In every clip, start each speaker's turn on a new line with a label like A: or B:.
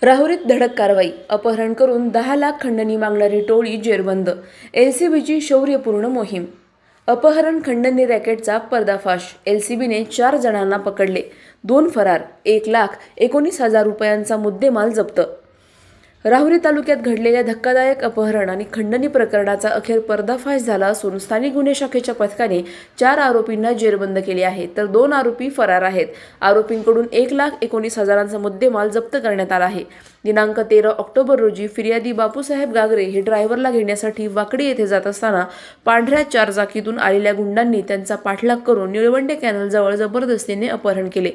A: राहुरीत धडक कारवाई, अपहरण करून 10 लाख खंडणी मागणारी टोळी जेरबंद, एलसीबीची शौर्यपूर्ण मोहीम. अपहरण खंडणी रॅकेटचा पर्दाफाश, एलसीबीने 4 जणांना पकडले, 2 फरार, 1,19,000 रुपयांचा मुद्देमाल जप्त. राहुरी तालुक्यात घडलेल्या धक्कादायक अपहरण आणि खंडणी प्रकरणाचा अखेर पर्दाफाश झाला असून स्थानिक गुन्हे शाखेच्या पथकाने 4 आरोपींना जेरबंद केले आहे, तर 2 आरोपी फरार आहेत. आरोपींकडून 1,19,000चा मुद्देमाल जप्त करण्यात आला आहे. दिनांक 13 ऑक्टोबर रोजी फिर्यादी बापूसाहेब गागरे हे ड्रायव्हरला घेण्यासाठी वाकडी येथे जात असताना पांढऱ्या 4 चाकीतून आलेल्या गुंडांनी त्यांचा पाठलाग करून निळवंडे कॅनलजवळ जबरदस्तीने अपहरण केले.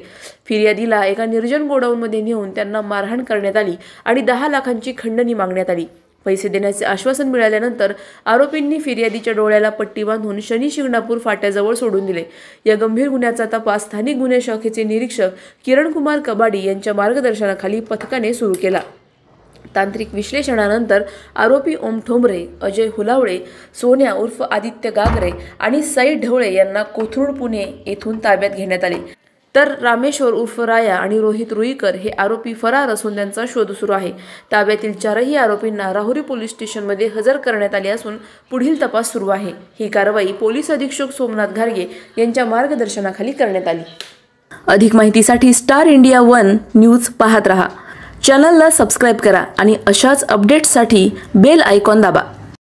A: फिर्यादीला एका निर्जन गोडाऊनमध्ये नेऊन त्यांना मारहाण करण्यात आली आणि 10 लाखांची खंडणी मागण्यात आली. पैसे देण्याचे आश्वासन मिळाल्यानंतर आरोपींनी फिर्यादीच्या डोळ्याला पट्टी बांधून शनी शिंगणापूर फाट्याजवळ सोडून दिले. या गंभीर गुन्ह्याचा तपास स्थानिक गुन्हे शाखेचे निरीक्षक किरणकुमार कबाडी यांच्या मार्गदर्शनाखाली पथकाने सुरू केला. तांत्रिक विश्लेषणानंतर आरोपी ओम ठोंबरे, अजय हुलावळे, सोन्या उर्फ आदित्य गागरे आणि साई ढवळे यांना कोथरूड पुणे येथून ताब्यात घेण्यात आले, तर रामेश्वर उर्फ राया आणि रोहित रुईकर हे आरोपी फरार असून त्यांचा शोध सुरू आहे. ताब्यातील 4ही आरोपींना राहुरी पोलीस स्टेशनमध्ये हजर करण्यात आले असून पुढील तपास सुरू आहे. ही कारवाई पोलीस अधीक्षक सोमनाथ घारगे यांच्या मार्गदर्शनाखाली करण्यात आली. अधिक माहितीसाठी स्टार इंडिया 1 न्यूज पाहत रहा. चॅनलला सबस्क्राईब करा आणि अशाच अपडेट्ससाठी बेल आयकॉन दाबा.